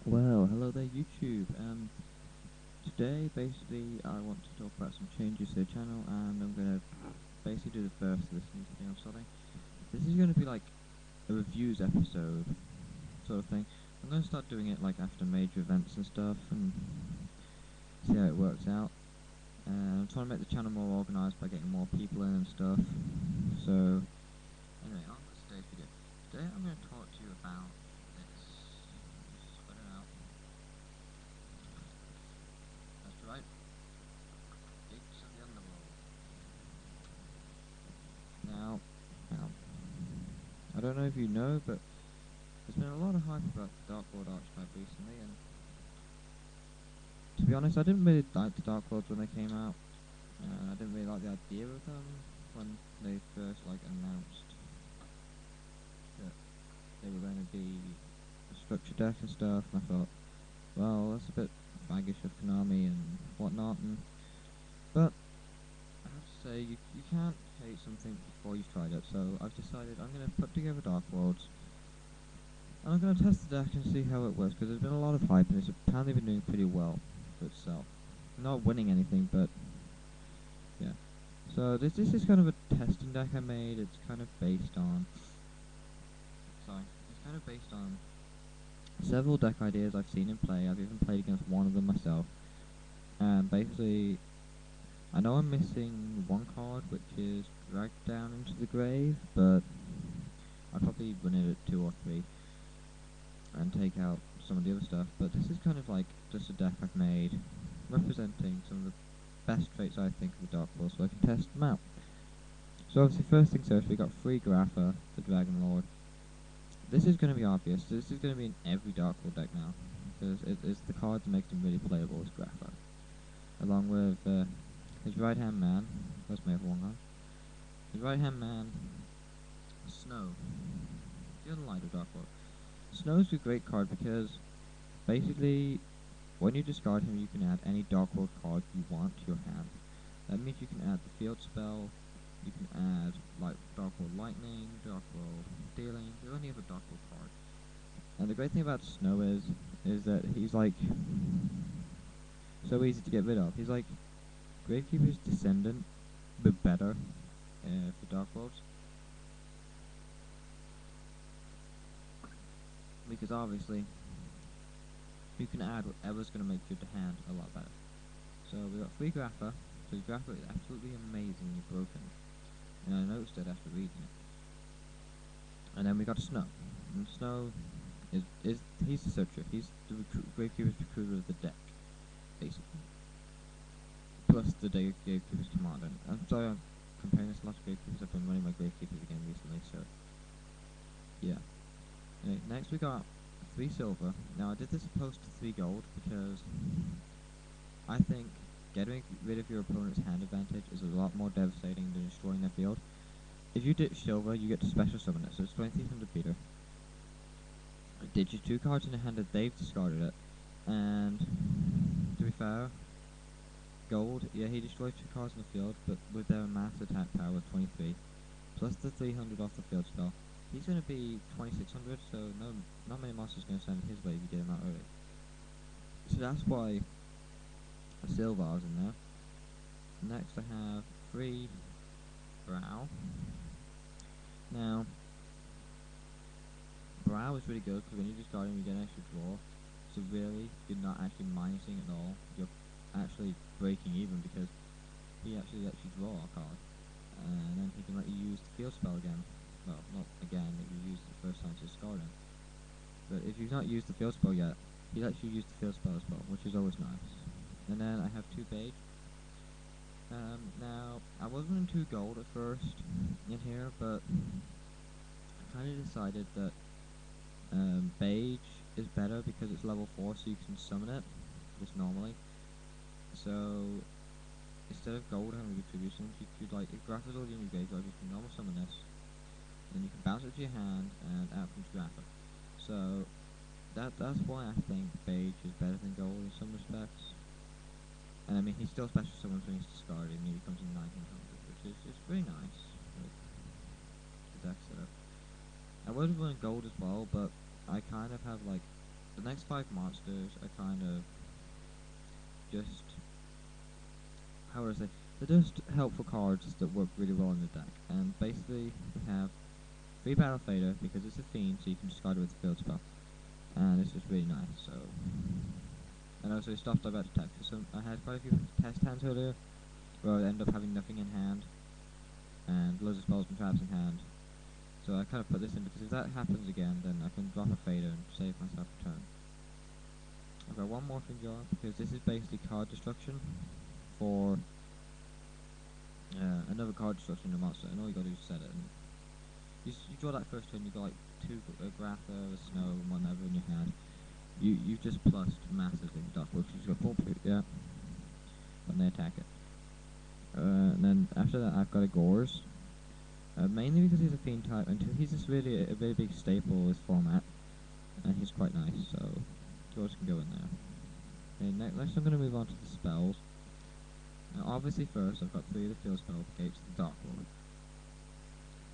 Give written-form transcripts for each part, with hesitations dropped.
Well, hello there YouTube. Today basically I want to talk about some changes to the channel, and I'm gonna basically do the first of this new thing I'm starting. This is gonna be like a reviews episode sort of thing. I'm gonna start doing it like after major events and stuff and see how it works out. I'm trying to make the channel more organised by getting more people in and stuff. So anyway, on with today's video. Today I'm gonna talk to you about this. Spread it out. That's right. Gates of the Underworld. Now, I don't know if you know, but there's been a lot of hype about the Dark Lord archetype recently, and to be honest, I didn't really like the Dark Lords when they came out. I didn't really like the idea of them when they first announced that they were going to be a structure deck and stuff, and I thought, well, that's a bit faggish of Konami and whatnot, but I have to say, you can't hate something before you've tried it, so I've decided I'm going to put together Dark Lords. And I'm going to test the deck and see how it works, because there's been a lot of hype and it's apparently been doing pretty well for itself. Not winning anything, but yeah. So this is kind of a testing deck I made. It's kind of based on several deck ideas I've seen in play. I've even played against one of them myself. And basically, I know I'm missing one card, which is Dragged Down into the Grave, but I'll probably run it at 2 or 3 and take out some of the other stuff. But this is kind of like just a deck I've made representing some of the best traits I think of the Dark Lord, so I can test them out. So obviously, first things first, we got free Grapha, the Dragon Lord. This is going to be obvious. This is going to be in every Dark Lord deck now, because it's the card that makes him really playable is Grapha, along with his right hand man. That's my other one guy. His right hand man, Snow, the other light of Dark Lord. Snow's a great card because basically, when you discard him, you can add any Dark Lord card you want to your hand. That means you can add the field spell, you can add like Dark Lord Lightning, Dark Lord Dealing, or any other Dark Lord card. And the great thing about Snow is that he's like so easy to get rid of. He's like Gravekeeper's Descendant, but better for Dark Lords. Because obviously, you can add whatever's going to make your hand a lot better. So we got free Grapha. So Grapha is absolutely amazingly broken, and I noticed it after reading it. And then we got Snow. And Snow is he's the searcher. He's the Gravekeeper's recruiter of the deck, basically. Plus the Gravekeeper's commander. I'm sorry I'm comparing this to lots of Gravekeepers. I've been running my Gravekeepers again recently, so yeah. Anyway, next we got 3 silver. Now I did this opposed to 3 gold because I think getting rid of your opponent's hand advantage is a lot more devastating than destroying their field. If you ditch silver, you get to special summon it, so it's 2300 Peter. It ditches 2 cards in the hand that they've discarded it, and to be fair, gold, yeah, he destroys 2 cards in the field, but with their max attack power of 23, plus the 300 off the field spell, he's going to be 2600, so not many monsters going to send his way if you get him out early. So that's why the Silvar's in there. Next I have 3 Brow. Now, Brow is really good because when you discard him you get an extra draw. So really, you're not actually minusing at all. You're actually breaking even because he actually lets you draw a card. And then he can let you use the field spell again. Well, not again, if you used it the first time to discard him. But if you've not used the field spell yet, he lets you use the field spell as well, which is always nice. And then I have 2 Beige. Now, I was running 2 gold at first in here, but I kind of decided that Beige is better because it's level 4, so you can summon it just normally. So instead of gold having retributions, you could if Grapha's already in your graveyard, you can normal summon this, and you can bounce it to your hand, and out comes Grapha. So that's why I think Beige is better than gold in some respects. And I mean, he still special summons when he's discarded, and he becomes in 1900, which is pretty nice. Like, the deck setup. I was running gold as well, but I kind of have the next 5 monsters are kind of just, how would I say, they're just helpful cards that work really well in the deck. And basically, we have free Battle Fader because it's a fiend, so you can discard it with a field spell. And it's just really nice, so. And also, it stops direct attack. So I had quite a few test hands earlier where I end up having nothing in hand and loads of spells and traps in hand. So I kind of put this in because if that happens again, then I can drop a Fader and save myself a turn. I've got one more thing jar because this is basically card destruction for another card destruction in a monster, and all you gotta do is set it. And you draw that first turn, you got like 2 Grapha, a Snow, and whatever in your hand. You've just plussed massively. Dark Wolf, you've got 4 yeah. When they attack it. And then after that, I've got a Gores. Mainly because he's a fiend type, and he's just really a very big staple of this format, and he's quite nice, so Gores can go in there. Okay, next I'm going to move on to the spells. Now obviously first, I've got 3 of the field spell gates of the Dark Lord.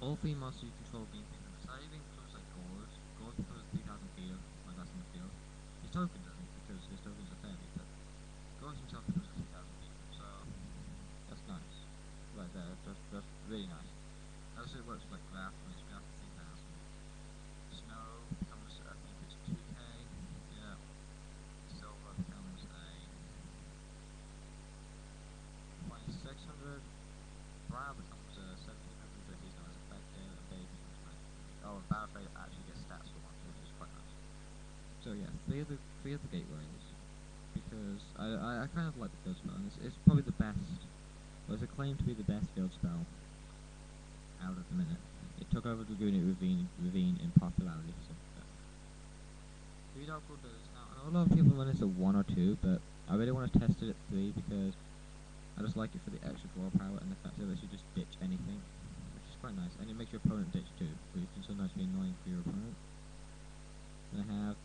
All 3 monsters you control being picked up. So that even includes like Gores. Gores becomes 3,000 feet like that's in the field. His token doesn't, because his tokens are fairy, but Gores himself becomes 3,000 feet, so that's nice. Right there, that's really nice. Also it works with like Grapha, when it's Grapha 3,000. Snow becomes, I think it's 2k, yeah. Silver becomes a 2600. Brown becomes a 1700, but he's not as effective, and Baby becomes 900. Oh, and Battlefade actually gets stats for one, which is quite nice. So yeah, three of the gateways, because I kind of like the field spell, and it's probably the best, well, it's acclaimed to be the best field spell out at the minute. It took over Dragoonic Ravine in popularity, so yeah. 3 Dark Orders. Now, I know a lot of people run this at 1 or 2, but I really want to test it at 3 because I just like it for the extra draw power and the fact that it lets you just ditch anything, which is quite nice. And it makes your opponent ditch too, which can sometimes be annoying for your opponent. Then I have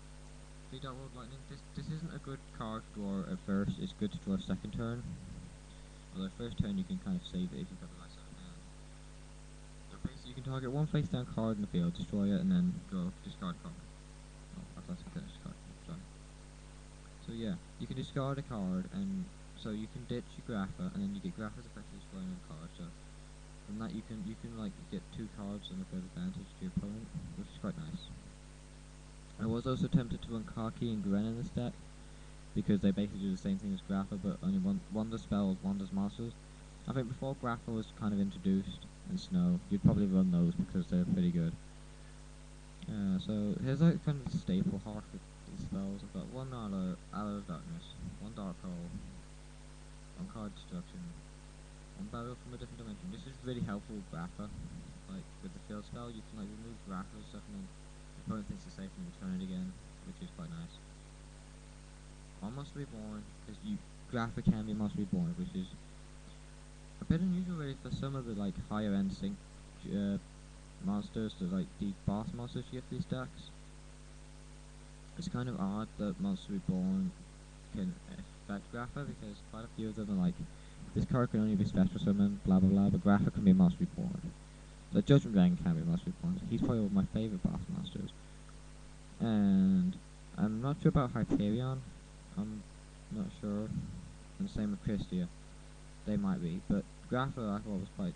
3 Dark World Lightning. This isn't a good card to draw at first, it's good to draw second turn. Although first turn you can kind of save it if you've got the right side of hand. So basically you can target one face down card in the field, destroy it, and then go discard card. Oh, I thought I discard, sorry. So yeah, you can discard a card, and so you can ditch your Grapha, and then you get Grapha's effectively destroying another card, so from that you can like get 2 cards and a bit of advantage to your opponent, which is quite nice. I was also tempted to run Kaki and Gren in this deck, because they basically do the same thing as Grapha, but only one does spells, one does monsters. I think before Grapha was kind of introduced, and Snow, you'd probably run those because they're pretty good. So here's like kind of the staple heart with these spells. I've got 1 Allo of Darkness, 1 Dark Hole, 1 Card Destruction, 1 Battle from a different dimension. This is really helpful with Grapha. Like with the field spell, you can like remove Grapha and stuff, and then the opponent thinks it's safe and return it again, which is quite nice. 1 Monster Reborn, because Grapha can be Monster Reborn, which is a bit unusual really for some of the like higher end sync monsters, the like the boss monsters you get for these decks. It's kind of odd that Monster Reborn can affect Grapha, because quite a few of them are like, this card can only be special summoned, blah blah blah, but Grapha can be Monster Reborn. The Judgment Dragon can be Monster Reborn. He's probably one of my favourite boss monsters. And I'm not sure about Hyperion. I'm not sure. And same with Christia. They might be, but Grapha I thought was quite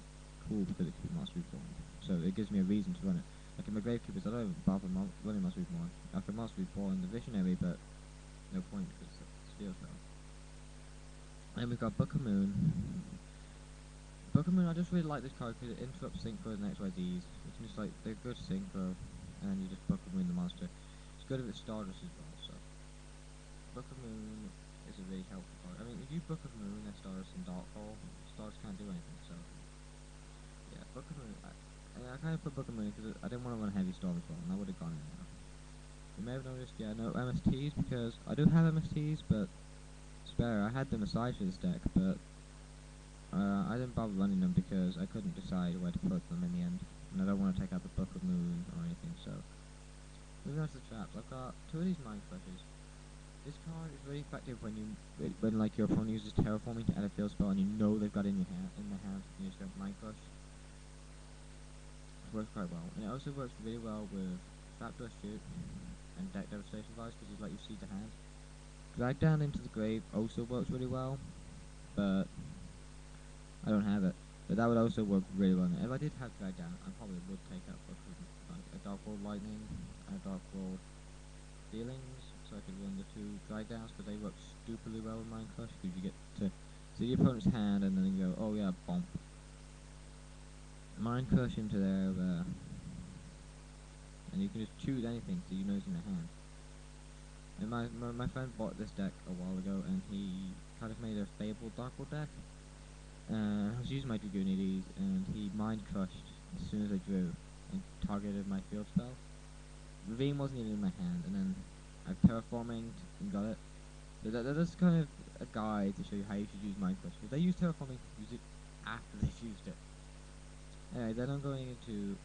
cool because it could be Monster Reborn. So it gives me a reason to run it. Like in my Gravekeepers, I don't even bother running Monster Reborn. I could Monster Reborn the Visionary, but no point because it's a steel spell. And we've got Book of Moon. Book of Moon, I just really like this card because it interrupts Synchro and XYZs. It's just like, they're good Synchro, and then you just Book of Moon the monster. It's good if it's Stardust as well, so. Book of Moon is a really helpful card. I mean, if you Book of Moon and Stardust and Darkfall, Stardust can't do anything, so. Yeah, Book of Moon, I kind of put Book of Moon because I didn't want to run Heavy Storm as well, and I would have gone in there. You may have noticed, yeah, no MSTs, because I do have MSTs, but spare, I had them aside for this deck, but I didn't bother running them because I couldn't decide where to put them in the end, and I don't want to take out the Book of Moon or anything, so. Moving on to the traps, I've got 2 of these Mind Crushers. This card is really effective when like your opponent uses Terraforming to add a field spell and you know they've got it in their hand, and you just go Mind Crush. It works quite well, and it also works really well with Trapdoor Shoot, and deck devastation vibes because you let you see the hand. Drag down into the grave also works really well, but I don't have it. But that would also work really well. If I did have drag down, I probably would take out for like a Dark World Lightning and a Dark World Feelings, so I could run the two drag downs because they work stupidly well with Mind Crush because you get to see the opponent's hand and then you go, oh yeah, bump. Mind Crush into there, and you can just choose anything so you know it's in the hand. And my friend bought this deck a while ago, and he kind of made a Fable Dark World deck. I was using my Dragonides, and he Mind Crushed as soon as I drew, and targeted my field spell. Ravine wasn't even in my hand, and then I've terraforming and got it. So that's kind of a guide to show you how you should use Mind Crush. If they use terraforming, use it after they've used it. Anyway, then I'm going into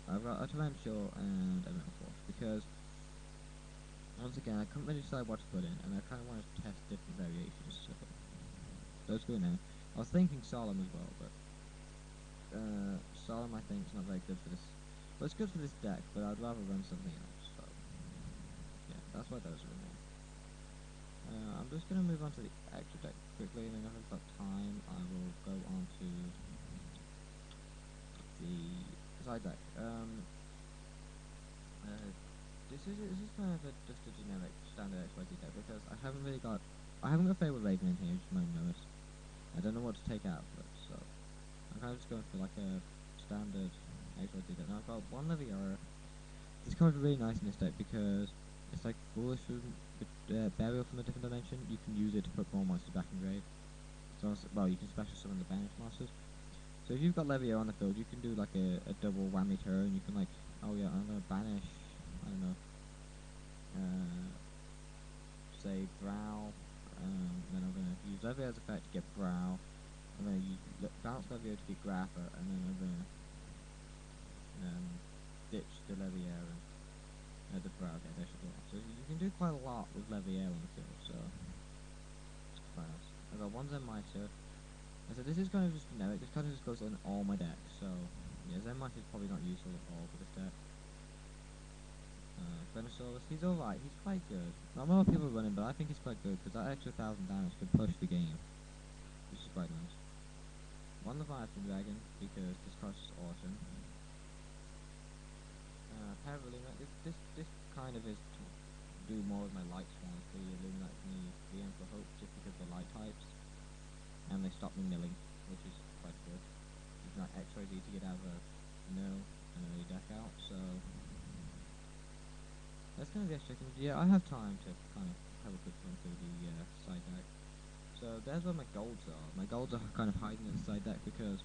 I've got a torrential and a metal force because once again I couldn't really decide what to put in, and I kind of wanted to test different variations. So let's go now. I was thinking Solemn as well, but Solemn I think is not very good for this. Well, it's good for this deck, but I'd rather run something else. So yeah, that's why those are in there. I'm just going to move on to the extra deck quickly, and then if I've got time, I will go on to the side deck. This is kind of just a generic standard XYZ deck because I haven't got Fable Raven in here, as you might notice. I don't know what to take out for it, so I'm kind of just going for like a standard XYZ deck. Now I've got one Leviera. This card is really nice in this deck because it's like Foolish Burial from a different dimension. You can use it to put more monsters back in grave. So well, you can special summon the banished monsters. So if you've got Leviera on the field, you can do like a double whammy turn. You can like, oh yeah, I'm gonna banish, I don't know, say Brow, then I'm gonna use Leviera's effect to get Brow. I'm gonna use bounce Leviera to get Grapha, and then I'm gonna ditch the Leviera and the Brow get additional. So you can do quite a lot with Leviera on the field. So quite nice. I've got one Zenmeister. So this is kind of just generic, this kind of just goes on all my decks, so yeah, Zenmeister is probably not useful at all for this deck. Venusaurus, he's alright, he's quite good. Not a lot of people are running, but I think he's quite good, because that extra 1000 damage can push the game, which is quite nice. One Leviathan Dragon, because this card is awesome. Paravoluma, this kind of is to do more with my light swans, the Illuminati and the Emperor Hope, just because they're light types. And they stop me milling, which is quite good. It's not XYZ to get out of a mill and early deck out, so that's kind of the extra thing. Yeah, I have time to kind of have a quick run through the side deck. So there's where my golds are. My golds are kind of hiding in the side deck because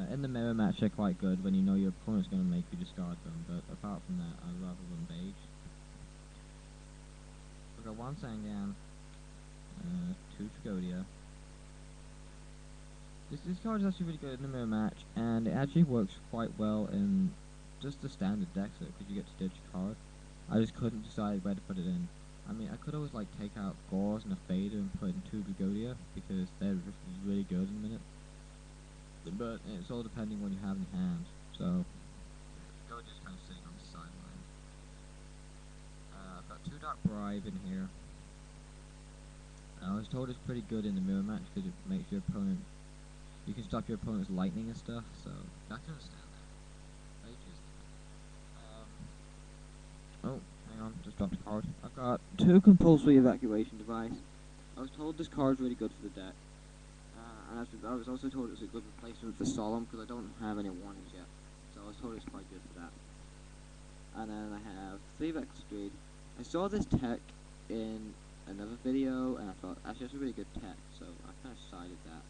in the mirror match they're quite good when you know your opponent's going to make you discard them, but apart from that I'd rather run beige. I've got one Sangan, 2 Tragodia. This card is actually really good in the mirror match, and it actually works quite well in just the standard deck because you get to ditch a card. I just couldn't decide where to put it in. I mean, I could always like take out Gauze and a Fader and put in 2 Tragodia because they're just really good in a minute. But it's all depending what you have in your hand. So Tragodia's kind of sitting on the sideline. I've got 2 Dark Bribe in here. I was told it's pretty good in the mirror match because it makes your opponent, you can stop your opponent's lightning and stuff, so I can understand that. Oh, hang on, just dropped a card. I've got 2 Compulsory Evacuation Device. I was told this card's really good for the deck. And I was also told it's a good replacement for Solemn because I don't have any warnings yet. So I was told it's quite good for that. And then I have 3 Vex Street. I saw this tech in another video, and I thought, actually that's a really good tech, so I kind of sided that.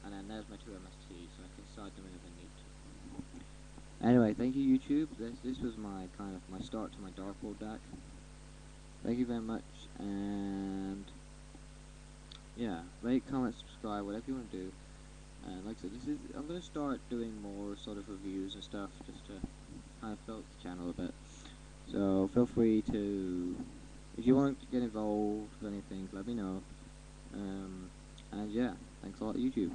And then there's my 2 MST, so I can side them in if I need to. Anyway, thank you YouTube. This was my kind of my start to my Dark World deck. Thank you very much, and yeah, rate, comment, subscribe, whatever you want to do. And like I said, I'm going to start doing more sort of reviews and stuff, just to kind of fill up the channel a bit. So feel free to, if you want to get involved with anything, let me know. And yeah, thanks a lot YouTube.